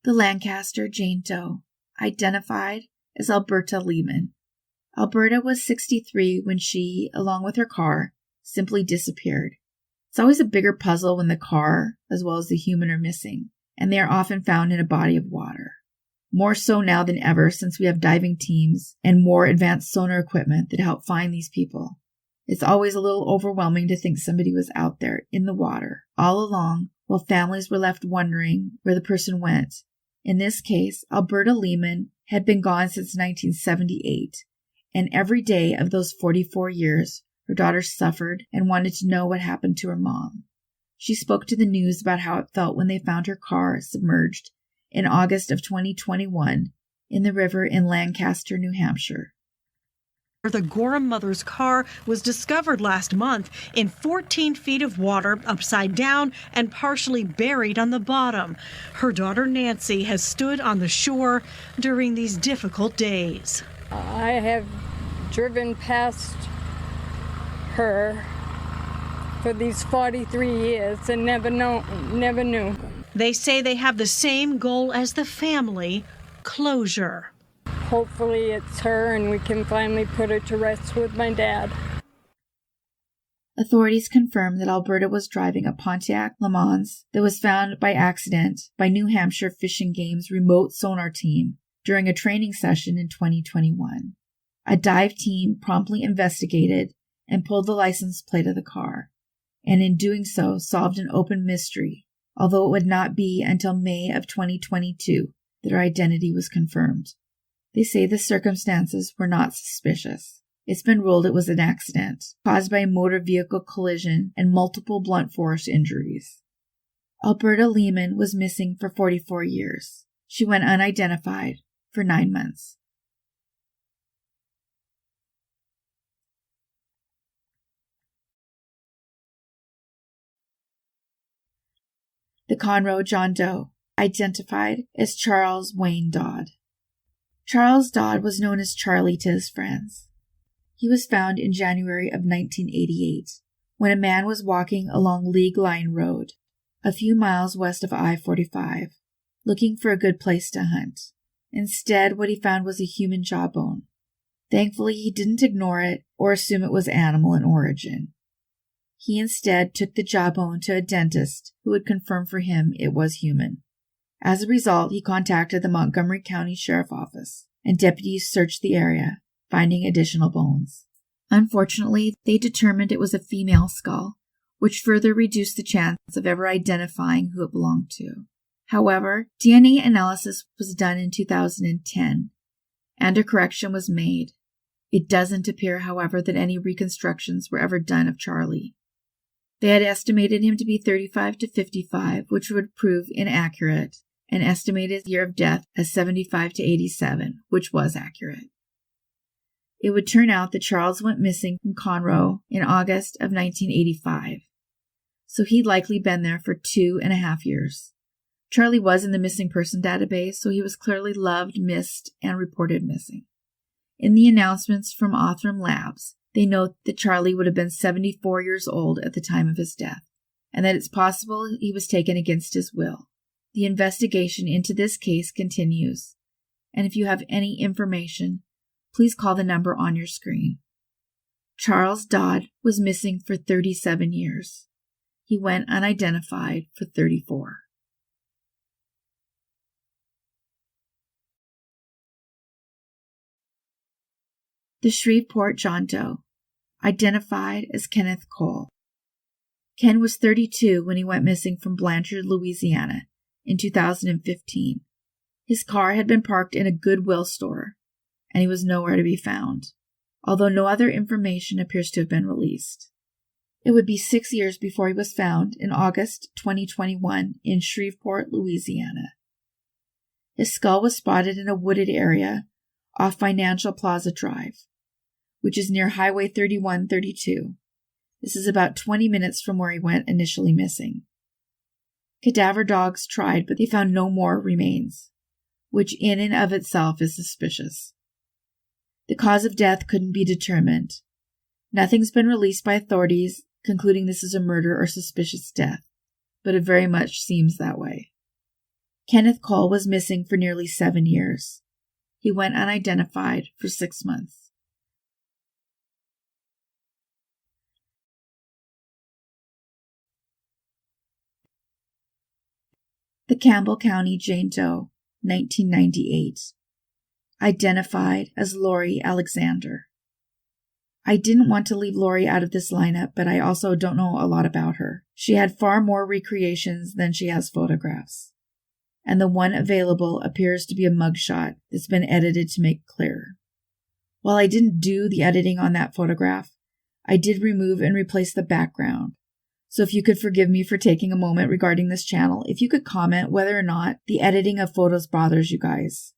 The Lancaster Jane Doe, identified as Alberta Lehman. Alberta was 63 when she, along with her car, simply disappeared. It's always a bigger puzzle when the car, as well as the human, are missing, and they are often found in a body of water. More so now than ever since we have diving teams and more advanced sonar equipment that help find these people. It's always a little overwhelming to think somebody was out there in the water all along while families were left wondering where the person went. In this case, Alberta Lehman had been gone since 1978, and every day of those 44 years, her daughter suffered and wanted to know what happened to her mom. She spoke to the news about how it felt when they found her car submerged in August of 2021 in the river in Lancaster, New Hampshire. The Gorham mother's car was discovered last month in 14 feet of water, upside down and partially buried on the bottom. Her daughter Nancy has stood on the shore during these difficult days. I have driven past her for these 43 years and never knew. They say they have the same goal as the family, closure. Hopefully it's her and we can finally put her to rest with my dad. Authorities confirmed that Alberta was driving a Pontiac Le Mans that was found by accident by New Hampshire Fish and Game's remote sonar team during a training session in 2021. A dive team promptly investigated and pulled the license plate of the car, and in doing so solved an open mystery, although it would not be until May of 2022 that her identity was confirmed. They say the circumstances were not suspicious. It's been ruled it was an accident, caused by a motor vehicle collision and multiple blunt force injuries. Alberta Lehman was missing for 44 years. She went unidentified for 9 months. The Conroe John Doe, identified as Charles Wayne Dodd. Charles Dodd was known as Charlie to his friends. He was found in January of 1988 when a man was walking along League Line Road, a few miles west of I-45, looking for a good place to hunt. Instead, what he found was a human jawbone. Thankfully, he didn't ignore it or assume it was animal in origin. He instead took the jawbone to a dentist who would confirm for him it was human. As a result, he contacted the Montgomery County Sheriff's Office, and deputies searched the area, finding additional bones. Unfortunately, they determined it was a female skull, which further reduced the chance of ever identifying who it belonged to. However, DNA analysis was done in 2010, and a correction was made. It doesn't appear, however, that any reconstructions were ever done of Charlie. They had estimated him to be 35 to 55, which would prove inaccurate, and estimated his year of death as 75 to 87, which was accurate. It would turn out that Charles went missing from Conroe in August of 1985, so he'd likely been there for 2.5 years. Charlie was in the missing person database, so he was clearly loved, missed, and reported missing. In the announcements from Othram Labs, they note that Charlie would have been 74 years old at the time of his death, and that it's possible he was taken against his will. The investigation into this case continues, and if you have any information, please call the number on your screen. Charles Dodd was missing for 37 years. He went unidentified for 34. The Shreveport John Doe, identified as Kenneth Cole. Ken was 32 when he went missing from Blanchard, Louisiana, in 2015. His car had been parked in a Goodwill store, and he was nowhere to be found, although no other information appears to have been released. It would be 6 years before he was found in August 2021 in Shreveport, Louisiana. His skull was spotted in a wooded area off Financial Plaza Drive, which is near Highway 3132. This is about 20 minutes from where he went initially missing. Cadaver dogs tried, but they found no more remains, which in and of itself is suspicious. The cause of death couldn't be determined. Nothing's been released by authorities concluding this is a murder or suspicious death, but it very much seems that way. Kenneth Cole was missing for nearly 7 years. He went unidentified for 6 months. The Campbell County Jane Doe, 1998. Identified as Lori Alexander. I didn't want to leave Lori out of this lineup, but I also don't know a lot about her. She had far more recreations than she has photographs. And the one available appears to be a mugshot that's been edited to make clearer. While I didn't do the editing on that photograph, I did remove and replace the background. So if you could forgive me for taking a moment regarding this channel, if you could comment whether or not the editing of photos bothers you guys.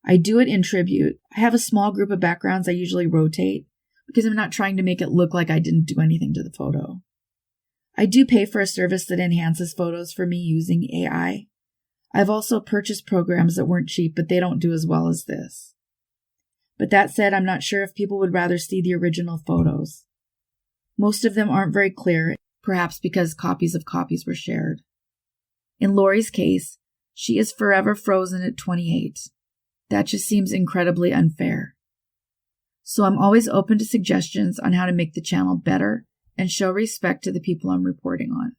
I do it in tribute. I have a small group of backgrounds I usually rotate because I'm not trying to make it look like I didn't do anything to the photo. I do pay for a service that enhances photos for me using AI. I've also purchased programs that weren't cheap, but they don't do as well as this. But that said, I'm not sure if people would rather see the original photos. Most of them aren't very clear, perhaps because copies of copies were shared. In Lori's case, she is forever frozen at 28. That just seems incredibly unfair. So I'm always open to suggestions on how to make the channel better and show respect to the people I'm reporting on.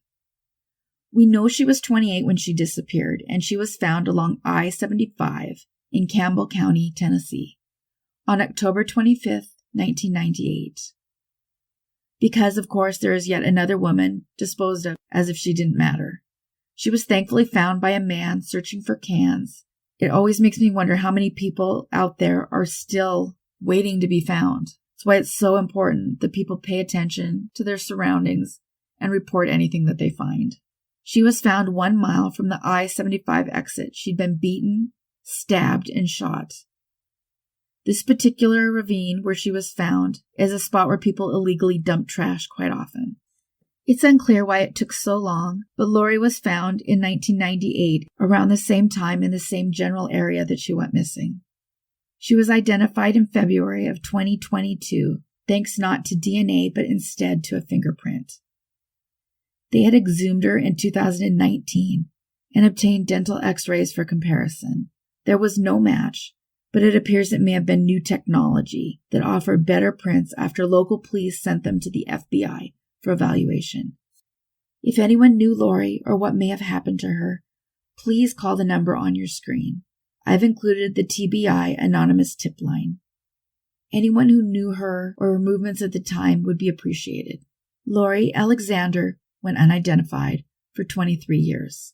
We know she was 28 when she disappeared, and she was found along I-75 in Campbell County, Tennessee, on October 25th, 1998. Because, of course, there is yet another woman disposed of as if she didn't matter. She was thankfully found by a man searching for cans. It always makes me wonder how many people out there are still waiting to be found. That's why it's so important that people pay attention to their surroundings and report anything that they find. She was found 1 mile from the I-75 exit. She'd been beaten, stabbed, and shot. This particular ravine where she was found is a spot where people illegally dump trash quite often. It's unclear why it took so long, but Lori was found in 1998, around the same time in the same general area that she went missing. She was identified in February of 2022, thanks not to DNA but instead to a fingerprint. They had exhumed her in 2019 and obtained dental x-rays for comparison. There was no match, but it appears it may have been new technology that offered better prints after local police sent them to the FBI for evaluation. If anyone knew Lori or what may have happened to her, please call the number on your screen. I've included the TBI anonymous tip line. Anyone who knew her or her movements at the time would be appreciated. Lori Alexander went unidentified for 23 years.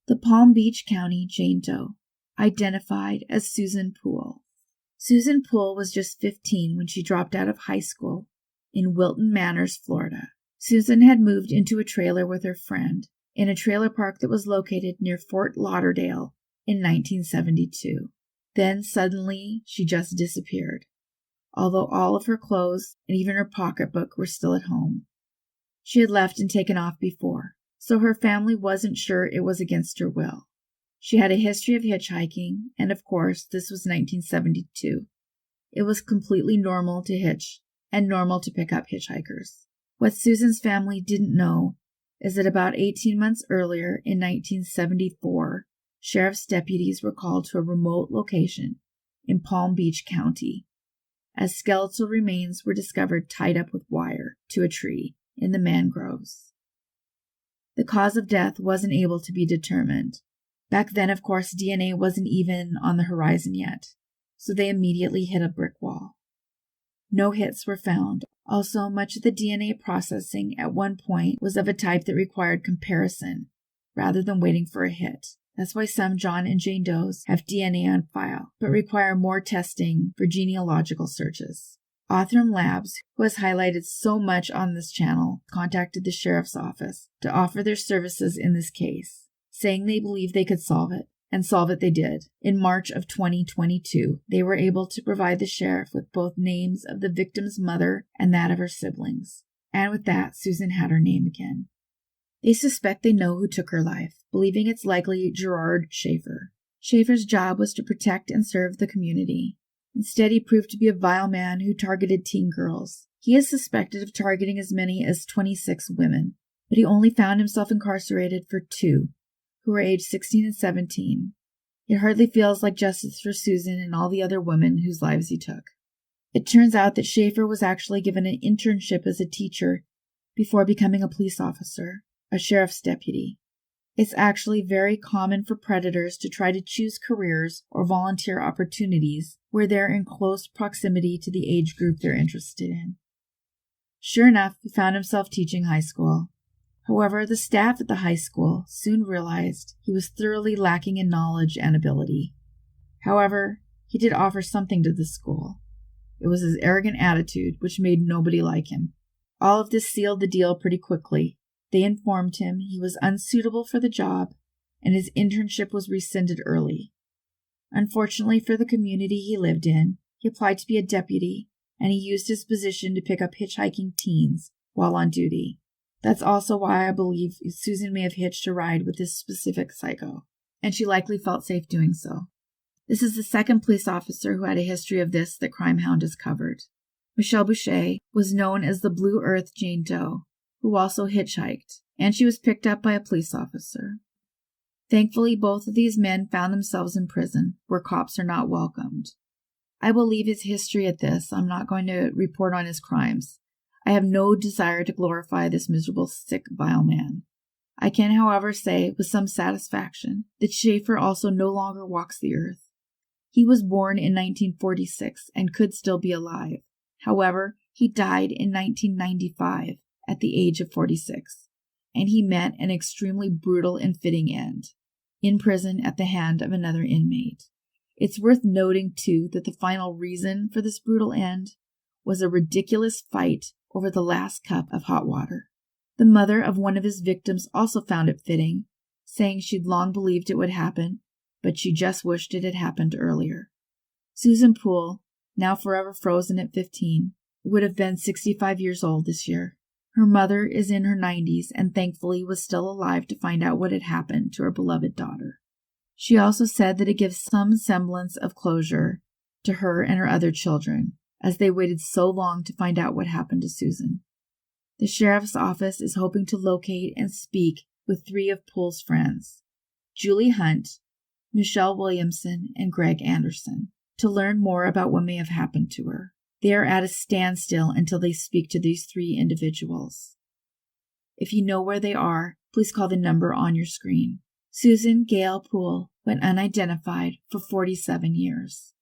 The Palm Beach County Jane Doe, identified as Susan Poole. Susan Poole was just 15 when she dropped out of high school in Wilton Manors, Florida. Susan had moved into a trailer with her friend in a trailer park that was located near Fort Lauderdale in 1972. Then suddenly she just disappeared, although all of her clothes and even her pocketbook were still at home. She had left and taken off before, so her family wasn't sure it was against her will. She had a history of hitchhiking, and of course, this was 1972. It was completely normal to hitch and normal to pick up hitchhikers. What Susan's family didn't know is that about 18 months earlier, in 1974, sheriff's deputies were called to a remote location in Palm Beach County, as skeletal remains were discovered tied up with wire to a tree in the mangroves. The cause of death wasn't able to be determined. Back then, of course, DNA wasn't even on the horizon yet, so they immediately hit a brick wall. No hits were found. Also, much of the DNA processing at one point was of a type that required comparison rather than waiting for a hit. That's why some John and Jane Does have DNA on file, but require more testing for genealogical searches. Othram Labs, who has highlighted so much on this channel, contacted the sheriff's office to offer their services in this case, saying they believed they could solve it, and solve it they did. In March of 2022, they were able to provide the sheriff with both names of the victim's mother and that of her siblings. And with that, Susan had her name again. They suspect they know who took her life, believing it's likely Gerard Schaefer. Schaefer's job was to protect and serve the community. Instead, he proved to be a vile man who targeted teen girls. He is suspected of targeting as many as 26 women, but he only found himself incarcerated for 2, who were aged 16 and 17. It hardly feels like justice for Susan and all the other women whose lives he took. It turns out that Schaefer was actually given an internship as a teacher before becoming a police officer, a sheriff's deputy. It's actually very common for predators to try to choose careers or volunteer opportunities where they're in close proximity to the age group they're interested in. Sure enough, he found himself teaching high school. However, the staff at the high school soon realized he was thoroughly lacking in knowledge and ability. However, he did offer something to the school. It was his arrogant attitude, which made nobody like him. All of this sealed the deal pretty quickly. They informed him he was unsuitable for the job, and his internship was rescinded early. Unfortunately for the community he lived in, he applied to be a deputy, and he used his position to pick up hitchhiking teens while on duty. That's also why I believe Susan may have hitched a ride with this specific psycho, and she likely felt safe doing so. This is the second police officer who had a history of this that Crimehound has covered. Michelle Boucher was known as the Blue Earth Jane Doe, who also hitchhiked, and she was picked up by a police officer. Thankfully, both of these men found themselves in prison, where cops are not welcomed. I will leave his history at this. I'm not going to report on his crimes. I have no desire to glorify this miserable, sick, vile man. I can, however, say with some satisfaction that Schaefer also no longer walks the earth. He was born in 1946 and could still be alive. However, he died in 1995 at the age of 46, and he met an extremely brutal and fitting end, in prison at the hand of another inmate. It's worth noting, too, that the final reason for this brutal end was a ridiculous fight over the last cup of hot water. The mother of one of his victims also found it fitting, saying she'd long believed it would happen, but she just wished it had happened earlier. Susan Poole, now forever frozen at 15, would have been 65 years old this year. Her mother is in her 90s and thankfully was still alive to find out what had happened to her beloved daughter. She also said that it gives some semblance of closure to her and her other children, as they waited so long to find out what happened to Susan. The sheriff's office is hoping to locate and speak with 3 of Poole's friends, Julie Hunt, Michelle Williamson, and Greg Anderson, to learn more about what may have happened to her. They are at a standstill until they speak to these 3 individuals. If you know where they are, please call the number on your screen. Susan Gail Poole went unidentified for 47 years.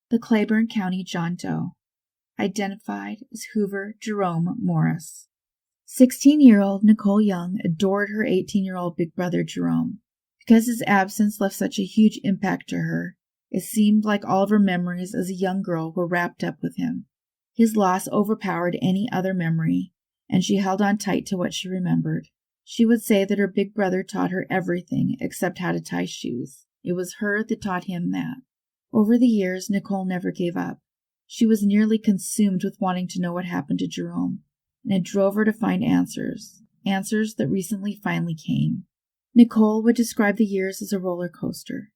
The Claiborne County John Doe, identified as Hoover Jerome Morris. 16-year-old Nicole Young adored her 18-year-old big brother Jerome. Because his absence left such a huge impact to her, it seemed like all of her memories as a young girl were wrapped up with him. His loss overpowered any other memory, and she held on tight to what she remembered. She would say that her big brother taught her everything except how to tie shoes. It was her that taught him that. Over the years, Nicole never gave up. She was nearly consumed with wanting to know what happened to Jerome, and it drove her to find answers that recently finally came. Nicole would describe the years as a roller coaster.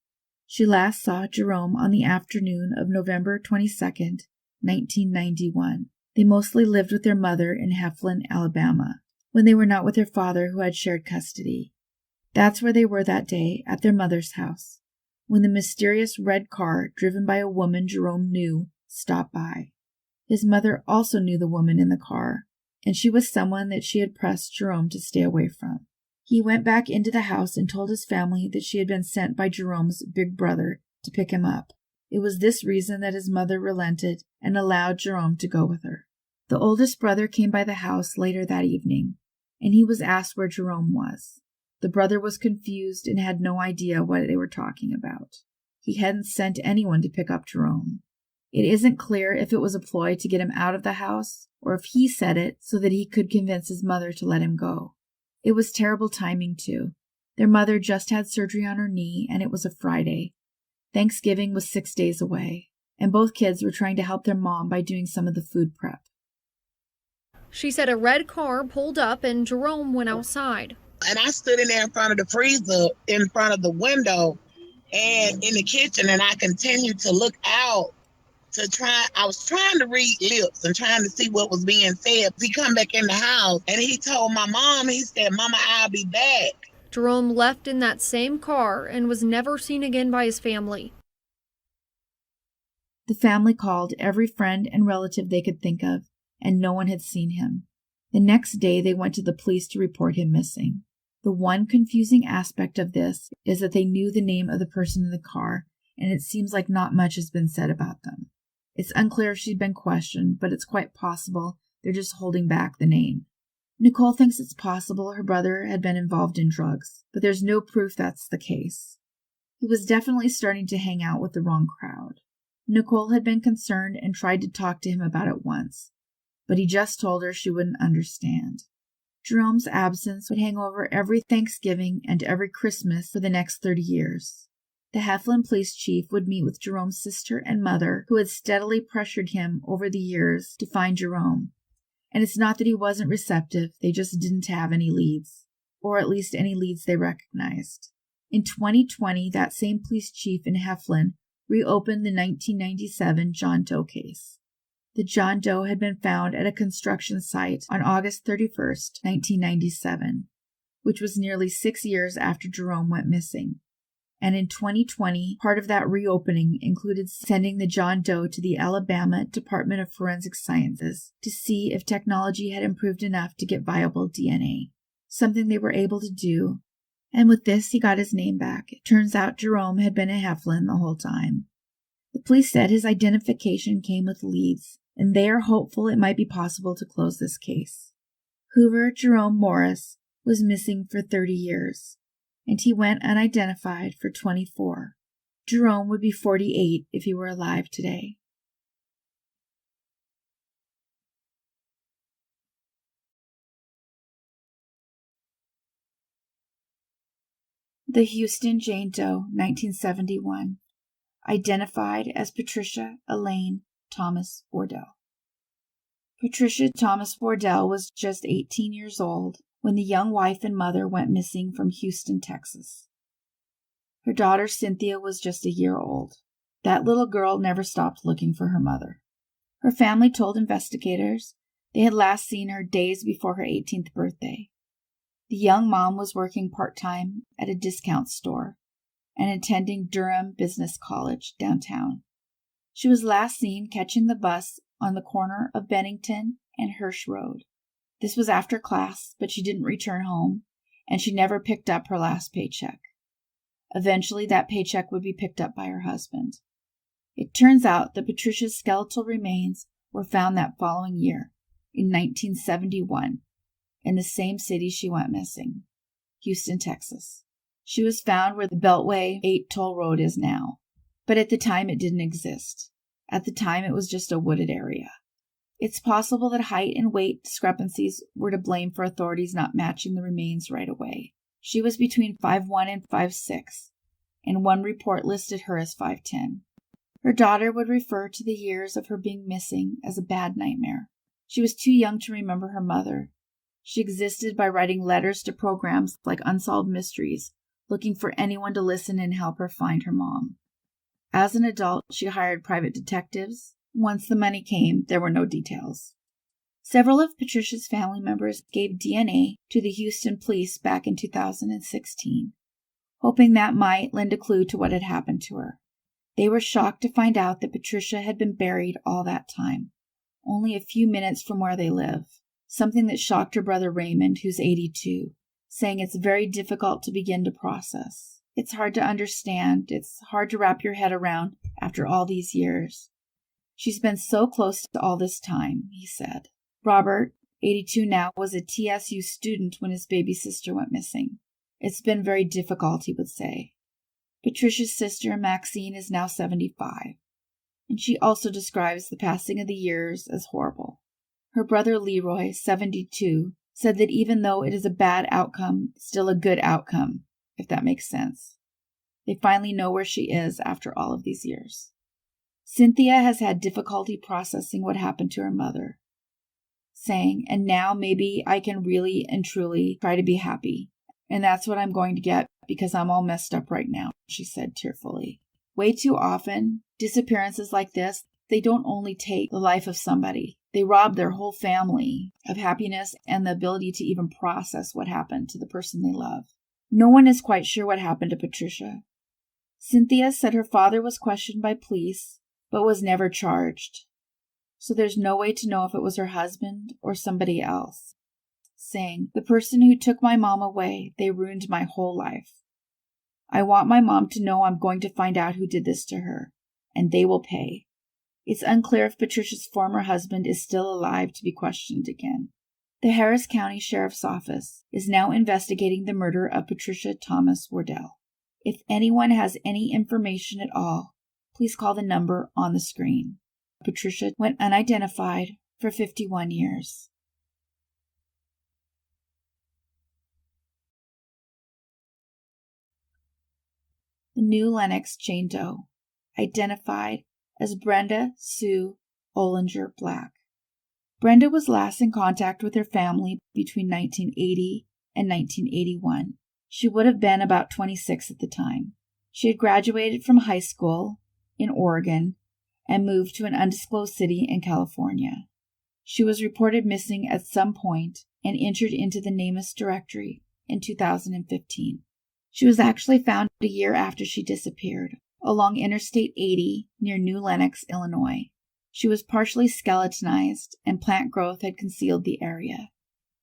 She last saw Jerome on the afternoon of November 22nd, 1991. They mostly lived with their mother in Heflin, Alabama, when they were not with their father who had shared custody. That's where they were that day, at their mother's house, when the mysterious red car driven by a woman Jerome knew stopped by. His mother also knew the woman in the car, and she was someone that she had pressed Jerome to stay away from. He went back into the house and told his family that she had been sent by Jerome's big brother to pick him up. It was this reason that his mother relented and allowed Jerome to go with her. The oldest brother came by the house later that evening, and he was asked where Jerome was. The brother was confused and had no idea what they were talking about. He hadn't sent anyone to pick up Jerome. It isn't clear if it was a ploy to get him out of the house, or if he said it so that he could convince his mother to let him go. It was terrible timing, too. Their mother just had surgery on her knee, and it was a Friday. Thanksgiving was 6 days away, and both kids were trying to help their mom by doing some of the food prep. She said a red car pulled up and Jerome went outside. And I stood in there in front of the freezer, in front of the window, and in the kitchen, and I continued to look out I was trying to read lips and trying to see what was being said. He come back in the house, and he told my mom, he said, "Mama, I'll be back." Jerome left in that same car and was never seen again by his family. The family called every friend and relative they could think of, and no one had seen him. The next day, they went to the police to report him missing. The one confusing aspect of this is that they knew the name of the person in the car, and it seems like not much has been said about them. It's unclear if she'd been questioned, but it's quite possible they're just holding back the name. Nicole thinks it's possible her brother had been involved in drugs, but there's no proof that's the case. He was definitely starting to hang out with the wrong crowd. Nicole had been concerned and tried to talk to him about it once, but he just told her she wouldn't understand. Jerome's absence would hang over every Thanksgiving and every Christmas for the next 30 years. The Heflin police chief would meet with Jerome's sister and mother, who had steadily pressured him over the years to find Jerome. And it's not that he wasn't receptive, they just didn't have any leads, or at least any leads they recognized. In 2020, that same police chief in Heflin reopened the 1997 John Doe case. The John Doe had been found at a construction site on August 31st, 1997, which was nearly 6 years after Jerome went missing. And in 2020, part of that reopening included sending the John Doe to the Alabama Department of Forensic Sciences to see if technology had improved enough to get viable DNA, something they were able to do. And with this, he got his name back. It turns out Jerome had been a Heflin the whole time. The police said his identification came with leads, and they are hopeful it might be possible to close this case. Hoover Jerome Morris was missing for 30 years, and he went unidentified for 24. Jerome would be 48 if he were alive today. The Houston Jane Doe, 1971. Identified as Patricia Elaine Thomas-Wardell. Patricia Thomas-Wardell was just 18 years old when the young wife and mother went missing from Houston, Texas. Her daughter Cynthia was just a year old. That little girl never stopped looking for her mother. Her family told investigators they had last seen her days before her 18th birthday. The young mom was working part-time at a discount store and attending Durham Business College downtown. She was last seen catching the bus on the corner of Bennington and Hirsch Road. This was after class, but she didn't return home, and she never picked up her last paycheck. Eventually, that paycheck would be picked up by her husband. It turns out that Patricia's skeletal remains were found that following year, in 1971, in the same city she went missing, Houston, Texas. She was found where the Beltway 8 toll road is now, but at the time it didn't exist. At the time it was just a wooded area. It's possible that height and weight discrepancies were to blame for authorities not matching the remains right away. She was between 5'1" and 5'6", and one report listed her as 5'10". Her daughter would refer to the years of her being missing as a bad nightmare. She was too young to remember her mother. She existed by writing letters to programs like Unsolved Mysteries, looking for anyone to listen and help her find her mom. As an adult, she hired private detectives. Once the money came, there were no details. Several of Patricia's family members gave DNA to the Houston police back in 2016, hoping that might lend a clue to what had happened to her. They were shocked to find out that Patricia had been buried all that time, only a few minutes from where they live, something that shocked her brother Raymond, who's 82, saying it's very difficult to begin to process. It's hard to understand. It's hard to wrap your head around after all these years. She's been so close to all this time, he said. Robert, 82 now, was a TSU student when his baby sister went missing. It's been very difficult, he would say. Patricia's sister, Maxine, is now 75, and she also describes the passing of the years as horrible. Her brother Leroy, 72, said that even though it is a bad outcome, it's still a good outcome, if that makes sense. They finally know where she is after all of these years. Cynthia has had difficulty processing what happened to her mother. saying, "And now maybe I can really and truly try to be happy. And that's what I'm going to get because I'm all messed up right now," she said tearfully. Way too often, disappearances like this, they don't only take the life of somebody, they rob their whole family of happiness and the ability to even process what happened to the person they love. No one is quite sure what happened to Patricia. Cynthia said her father was questioned by police, but was never charged. So there's no way to know if it was her husband or somebody else, saying, "The person who took my mom away, they ruined my whole life. I want my mom to know I'm going to find out who did this to her, and they will pay." It's unclear if Patricia's former husband is still alive to be questioned again. The Harris County Sheriff's Office is now investigating the murder of Patricia Thomas-Wardell. If anyone has any information at all, please call the number on the screen. Patricia went unidentified for 51 years. The New Lenox Jane Doe, identified as Brenda Sue Olinger Black. Brenda was last in contact with her family between 1980 and 1981. She would have been about 26 at the time. She had graduated from high school in Oregon and moved to an undisclosed city in California. She was reported missing at some point and entered into the NamUs directory in 2015. She was actually found a year after she disappeared, along Interstate 80 near New Lenox, Illinois. She was partially skeletonized, and plant growth had concealed the area.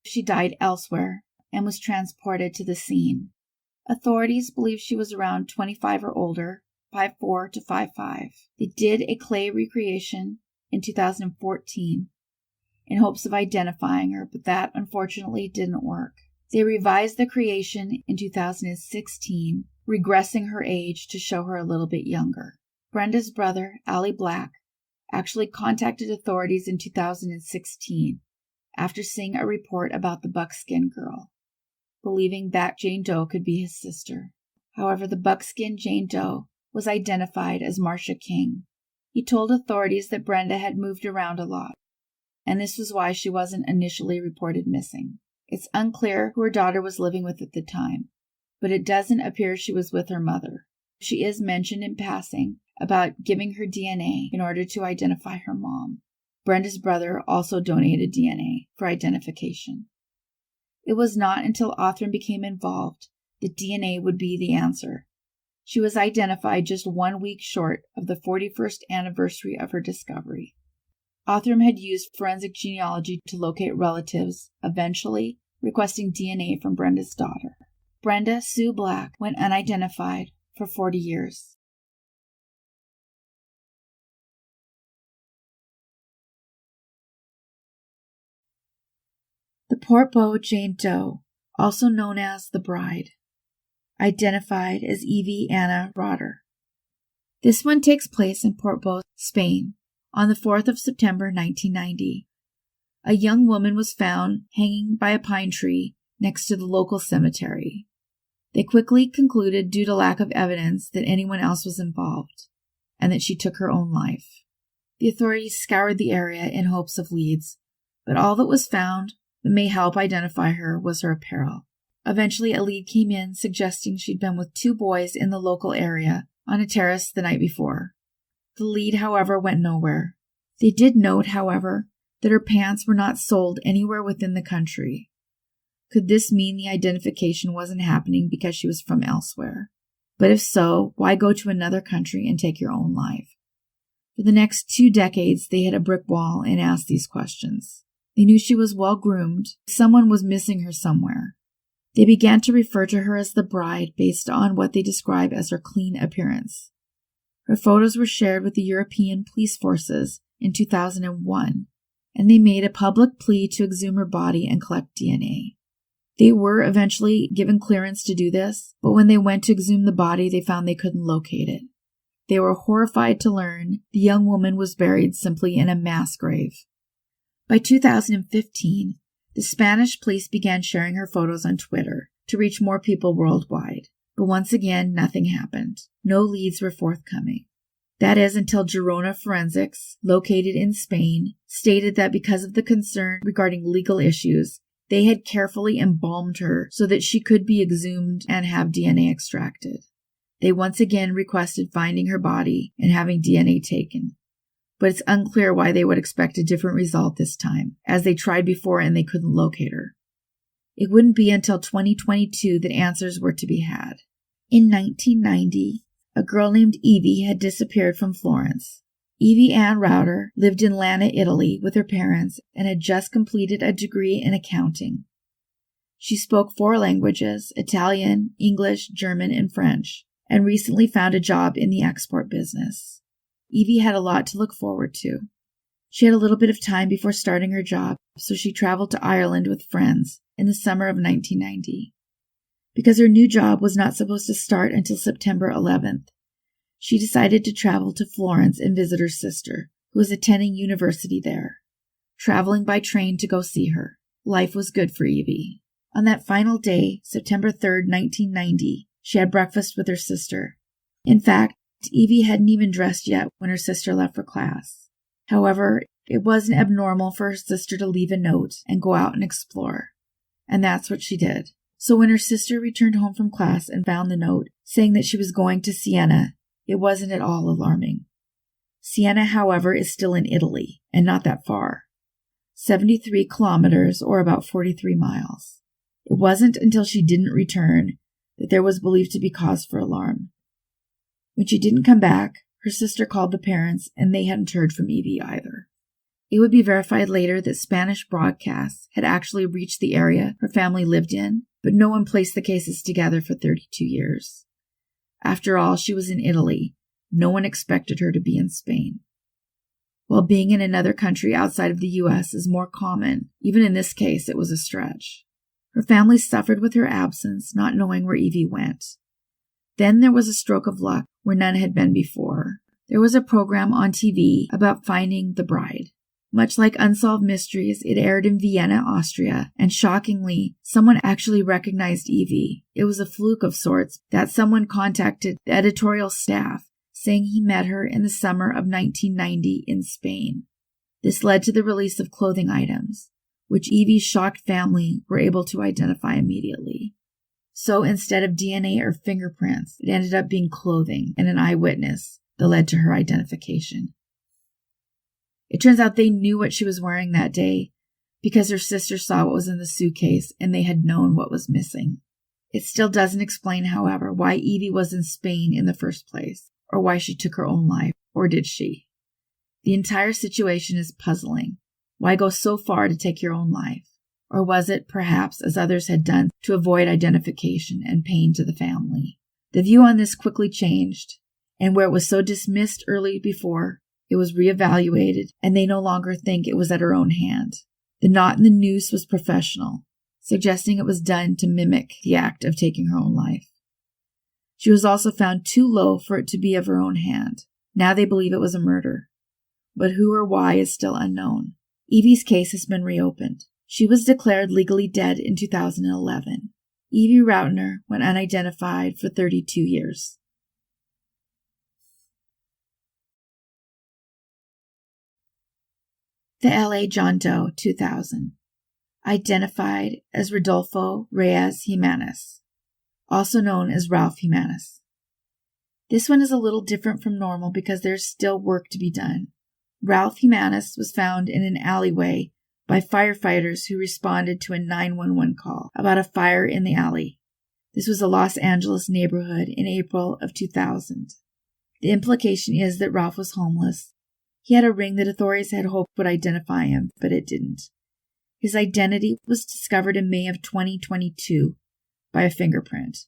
She died elsewhere and was transported to the scene. Authorities believe she was around 25 or older, 5'4" to 5'5". They did a clay recreation in 2014 in hopes of identifying her, but that unfortunately didn't work. They revised the creation in 2016, regressing her age to show her a little bit younger. Brenda's brother, Allie Black, actually contacted authorities in 2016 after seeing a report about the buckskin girl, believing that Jane Doe could be his sister. However, the buckskin Jane Doe was identified as Marcia King. He told authorities that Brenda had moved around a lot, and this was why she wasn't initially reported missing. It's unclear who her daughter was living with at the time, but it doesn't appear she was with her mother. She is mentioned in passing about giving her DNA in order to identify her mom. Brenda's brother also donated DNA for identification. It was not until Othram became involved that DNA would be the answer. She was identified just 1 week short of the 41st anniversary of her discovery. Othram had used forensic genealogy to locate relatives, eventually requesting DNA from Brenda's daughter. Brenda Sue Black went unidentified for 40 years. The Port Bow Jane Doe, also known as the Bride, identified as Evie Anna Rauter. This one takes place in Port Bow, Spain, on the 4th of September 1990. A young woman was found hanging by a pine tree next to the local cemetery. They quickly concluded, due to lack of evidence, that anyone else was involved, and that she took her own life. The authorities scoured the area in hopes of leads, but all that was found that may help identify her was her apparel. Eventually, a lead came in suggesting she'd been with 2 boys in the local area on a terrace the night before. The lead, however, went nowhere. They did note, however, that her pants were not sold anywhere within the country. Could this mean the identification wasn't happening because she was from elsewhere? But if so, why go to another country and take your own life? For the next 2 decades, they hit a brick wall and asked these questions. They knew she was well groomed. Someone was missing her somewhere. They began to refer to her as the Bride based on what they describe as her clean appearance. Her photos were shared with the European police forces in 2001, and they made a public plea to exhume her body and collect DNA. They were eventually given clearance to do this, but when they went to exhume the body, they found they couldn't locate it. They were horrified to learn the young woman was buried simply in a mass grave. By 2015, the Spanish police began sharing her photos on Twitter to reach more people worldwide. But once again, nothing happened. No leads were forthcoming. That is until Girona Forensics, located in Spain, stated that because of the concern regarding legal issues, they had carefully embalmed her so that she could be exhumed and have DNA extracted. They once again requested finding her body and having DNA taken. But it's unclear why they would expect a different result this time, as they tried before and they couldn't locate her. It wouldn't be until 2022 that answers were to be had. In 1990, a girl named Evie had disappeared from Florence. Evie Ann Rauter lived in Lana, Italy with her parents and had just completed a degree in accounting. She spoke 4 languages, Italian, English, German, and French, and recently found a job in the export business. Evie had a lot to look forward to. She had a little bit of time before starting her job, so she traveled to Ireland with friends in the summer of 1990. Because her new job was not supposed to start until September 11th, she decided to travel to Florence and visit her sister, who was attending university there. Traveling by train to go see her. Life was good for Evie. On that final day, September 3rd, 1990, she had breakfast with her sister. In fact, Evie hadn't even dressed yet when her sister left for class. However, it wasn't abnormal for her sister to leave a note and go out and explore. And that's what she did. So when her sister returned home from class and found the note saying that she was going to Siena, it wasn't at all alarming. Siena, however, is still in Italy, and not that far. 73 kilometers, or about 43 miles. It wasn't until she didn't return that there was believed to be cause for alarm. When she didn't come back, her sister called the parents, and they hadn't heard from Evie either. It would be verified later that Spanish broadcasts had actually reached the area her family lived in, but no one placed the cases together for 32 years. After all, she was in Italy. No one expected her to be in Spain. While being in another country outside of the U.S. is more common, even in this case, it was a stretch. Her family suffered with her absence, not knowing where Evie went. Then there was a stroke of luck where none had been before. There was a program on TV about finding the bride. Much like Unsolved Mysteries, it aired in Vienna, Austria, and shockingly, someone actually recognized Evie. It was a fluke of sorts that someone contacted the editorial staff, saying he met her in the summer of 1990 in Spain. This led to the release of clothing items, which Evie's shocked family were able to identify immediately. So instead of DNA or fingerprints, it ended up being clothing and an eyewitness that led to her identification. It turns out they knew what she was wearing that day because her sister saw what was in the suitcase and they had known what was missing. It still doesn't explain, however, why Evie was in Spain in the first place, or why she took her own life, or did she? The entire situation is puzzling. Why go so far to take your own life? Or was it, perhaps, as others had done, to avoid identification and pain to the family? The view on this quickly changed, and where it was so dismissed early before, it was reevaluated, and they no longer think it was at her own hand. The knot in the noose was professional, suggesting it was done to mimic the act of taking her own life. She was also found too low for it to be of her own hand. Now they believe it was a murder. But who or why is still unknown. Evie's case has been reopened. She was declared legally dead in 2011. Evie Rauter went unidentified for 32 years. The LA John Doe, 2000. Identified as Rodolfo Reyes Jimenez, also known as Ralph Jimenez. This one is a little different from normal because there's still work to be done. Ralph Jimenez was found in an alleyway by firefighters who responded to a 911 call about a fire in the alley. This was a Los Angeles neighborhood in April of 2000. The implication is that Ralph was homeless. He had a ring that authorities had hoped would identify him, but it didn't. His identity was discovered in May of 2022 by a fingerprint.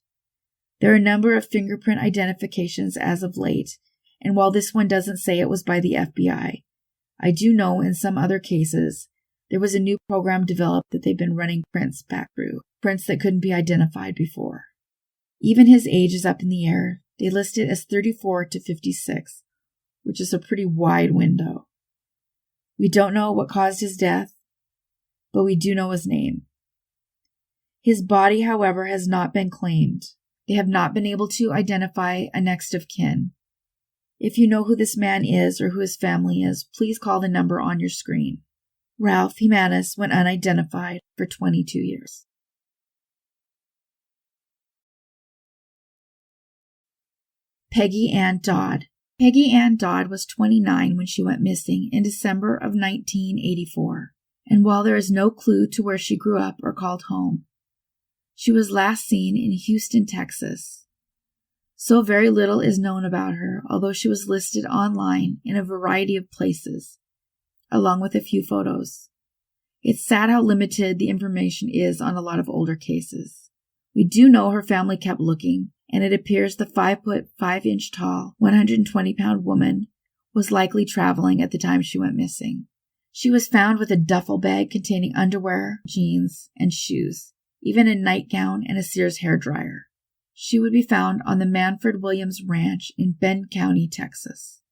There are a number of fingerprint identifications as of late, and while this one doesn't say it was by the FBI, I do know in some other cases there was a new program developed that they've been running prints back through, prints that couldn't be identified before. Even his age is up in the air. They list it as 34 to 56. Which is a pretty wide window. We don't know what caused his death, but we do know his name. His body, however, has not been claimed. They have not been able to identify a next of kin. If you know who this man is or who his family is, please call the number on your screen. Ralph Jimenez went unidentified for 22 years. Peggy Ann Dodd. Peggy Ann Dodd was 29 when she went missing in December of 1984, and while there is no clue to where she grew up or called home, she was last seen in Houston, Texas. So very little is known about her, although she was listed online in a variety of places, along with a few photos. It's sad how limited the information is on a lot of older cases. We do know her family kept looking, and it appears the 5'5" tall, 120-pound woman was likely traveling at the time she went missing. She was found with a duffel bag containing underwear, jeans, and shoes, even a nightgown and a Sears hairdryer. She would be found on the Manfred Williams Ranch in Bend County, Texas.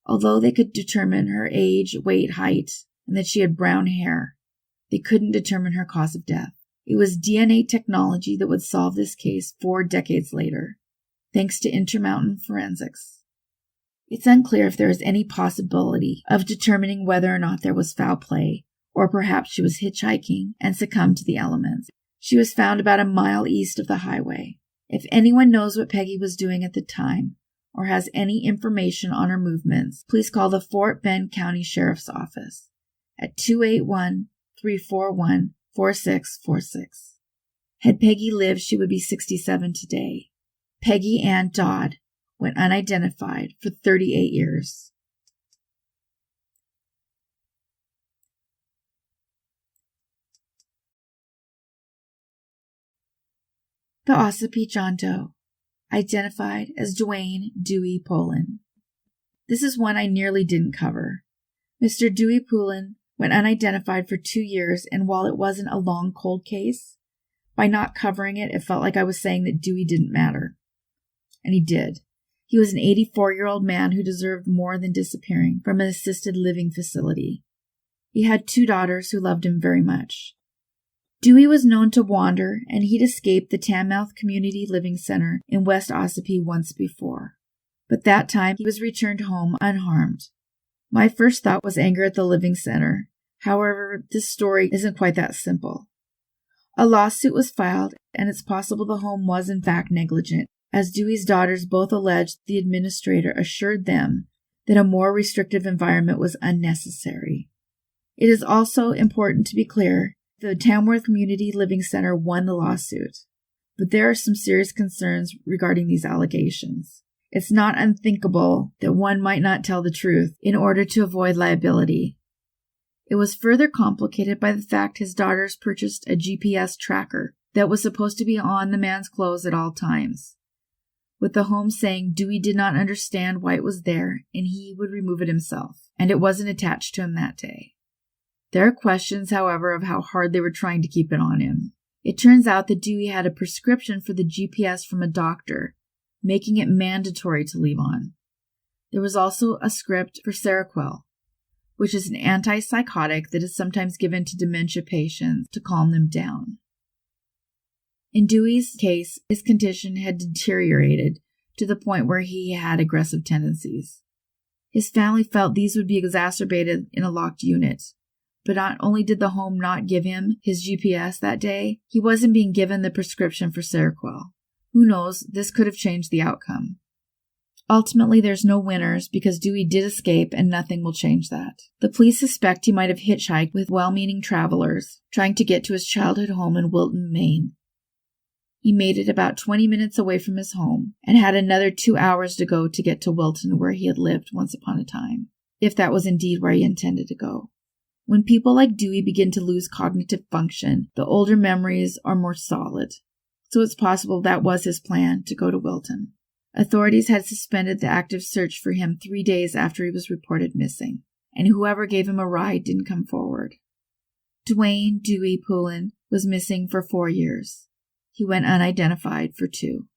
Although they could determine her age, weight, height, and that she had brown hair, they couldn't determine her cause of death. It was DNA technology that would solve this case 4 decades later, thanks to Intermountain Forensics. It's unclear if there is any possibility of determining whether or not there was foul play, or perhaps she was hitchhiking and succumbed to the elements. She was found about a mile east of the highway. If anyone knows what Peggy was doing at the time, or has any information on her movements, please call the Fort Bend County Sheriff's Office at 281-341-4646. Had Peggy lived, she would be 67 today. Peggy Ann Dodd went unidentified for 38 years. The Ossipee John Doe, identified as Dwain Dewey Poulin. This is one I nearly didn't cover. Mr. Dewey Poulin went unidentified for 2 years, and while it wasn't a long cold case, by not covering it, it felt like I was saying that Dewey didn't matter. And he did. He was an 84-year-old man who deserved more than disappearing from an assisted living facility. He had 2 daughters who loved him very much. Dewey was known to wander, and he'd escaped the Tanmouth Community Living Center in West Ossipee once before. But that time he was returned home unharmed. My first thought was anger at the living center. However, this story isn't quite that simple. A lawsuit was filed, and it's possible the home was in fact negligent, as Dewey's daughters both alleged the administrator assured them that a more restrictive environment was unnecessary. It is also important to be clear, the Tamworth Community Living Center won the lawsuit, but there are some serious concerns regarding these allegations. It's not unthinkable that one might not tell the truth in order to avoid liability. It was further complicated by the fact his daughters purchased a GPS tracker that was supposed to be on the man's clothes at all times, with the home saying Dewey did not understand why it was there and he would remove it himself, and it wasn't attached to him that day. There are questions, however, of how hard they were trying to keep it on him. It turns out that Dewey had a prescription for the GPS from a doctor, making it mandatory to leave on. There was also a script for Seroquel, which is an antipsychotic that is sometimes given to dementia patients to calm them down. In Dewey's case, his condition had deteriorated to the point where he had aggressive tendencies. His family felt these would be exacerbated in a locked unit. But not only did the home not give him his GPS that day, he wasn't being given the prescription for Seroquel. Who knows, this could have changed the outcome. Ultimately, there's no winners because Dewey did escape and nothing will change that. The police suspect he might have hitchhiked with well-meaning travelers, trying to get to his childhood home in Wilton, Maine. He made it about 20 minutes away from his home and had another 2 hours to go to get to Wilton, where he had lived once upon a time, if that was indeed where he intended to go. When people like Dewey begin to lose cognitive function, the older memories are more solid. So it's possible that was his plan, to go to Wilton. Authorities had suspended the active search for him 3 days after he was reported missing, and whoever gave him a ride didn't come forward. Dwain Dewey Poulin was missing for 4 years. He went unidentified for 2.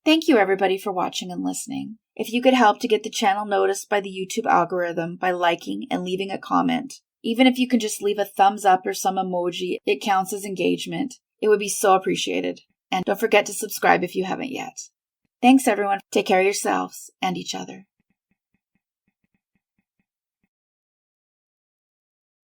Thank you everybody for watching and listening. If you could help to get the channel noticed by the YouTube algorithm by liking and leaving a comment, Even if you can just leave a thumbs up or some emoji, it counts as engagement. It would be so appreciated. And don't forget to subscribe if you haven't yet. Thanks, everyone. Take care of yourselves and each other.